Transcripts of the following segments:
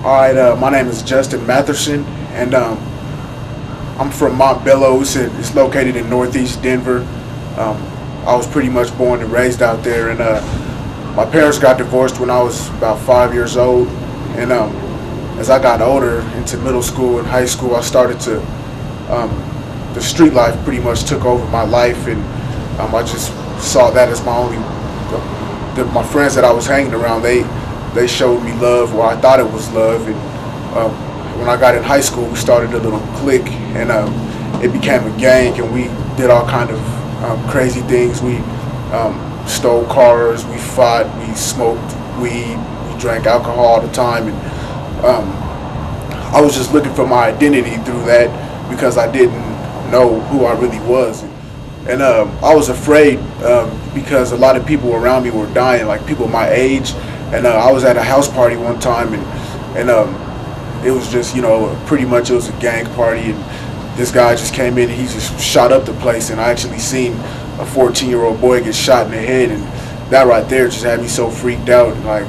All right, my name is Justin Matherson, and I'm from Montbello. It's located in northeast Denver. Um, I was pretty much born and raised out there, and my parents got divorced when I was about 5 years old. And as I got older, into middle school and high school, I started to the street life pretty much took over my life, and I just saw that as my only. My friends that I was hanging around, they showed me love, or I thought it was love. And when I got in high school, we started a little clique, and it became a gang, and we did all kind of crazy things. We stole cars, we fought, we smoked weed, we drank alcohol all the time, and I was just looking for my identity through that because I didn't know who I really was. And I was afraid because a lot of people around me were dying, like people my age. And I was at a house party one time, and it was just, pretty much it was a gang party, and this guy just came in and he just shot up the place, and I actually seen a 14-year-old boy get shot in the head, and that right there just had me so freaked out. Like,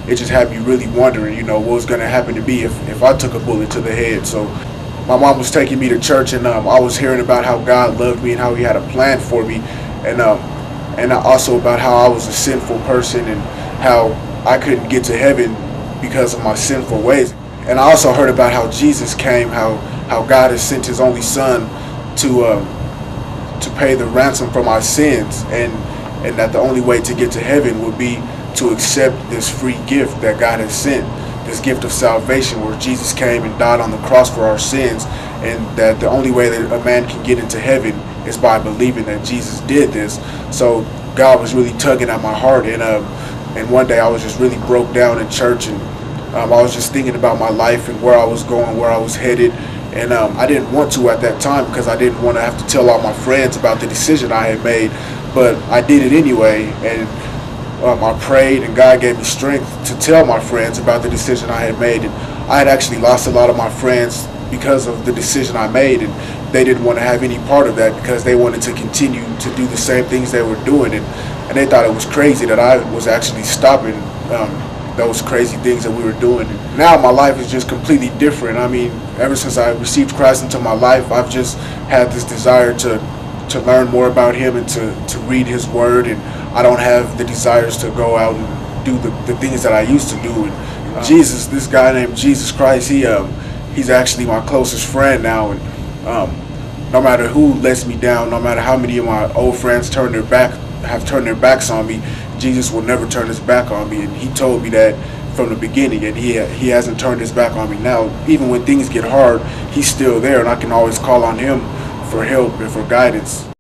it just had me really wondering, what was going to happen to me if I took a bullet to the head. So my mom was taking me to church, and I was hearing about how God loved me and how He had a plan for me, and also about how I was a sinful person and how I couldn't get to heaven because of my sinful ways. And I also heard about how Jesus came, how God has sent His only Son to pay the ransom for my sins, and that the only way to get to heaven would be to accept this free gift that God has sent, this gift of salvation, where Jesus came and died on the cross for our sins, and that the only way that a man can get into heaven is by believing that Jesus did this. So God was really tugging at my heart, and one day I was just really broke down in church, and I was just thinking about my life and where I was going, where I was headed, and I didn't want to at that time because I didn't want to have to tell all my friends about the decision I had made, but I did it anyway, and I prayed, and God gave me strength to tell my friends about the decision I had made. And I had actually lost a lot of my friends because of the decision I made, and they didn't want to have any part of that because they wanted to continue to do the same things they were doing, and they thought it was crazy that I was actually stopping those crazy things that we were doing. And now my life is just completely different. I mean, ever since I received Christ into my life, I've just had this desire to learn more about Him and to read His Word, and I don't have the desires to go out and do the things that I used to do. And Jesus, this guy named Jesus Christ, he's actually my closest friend now, and no matter who lets me down, no matter how many of my old friends have turned their backs on me, Jesus will never turn his back on me, and He told me that from the beginning, and he hasn't turned his back on me now. Even when things get hard, He's still there, and I can always call on Him for help and for guidance.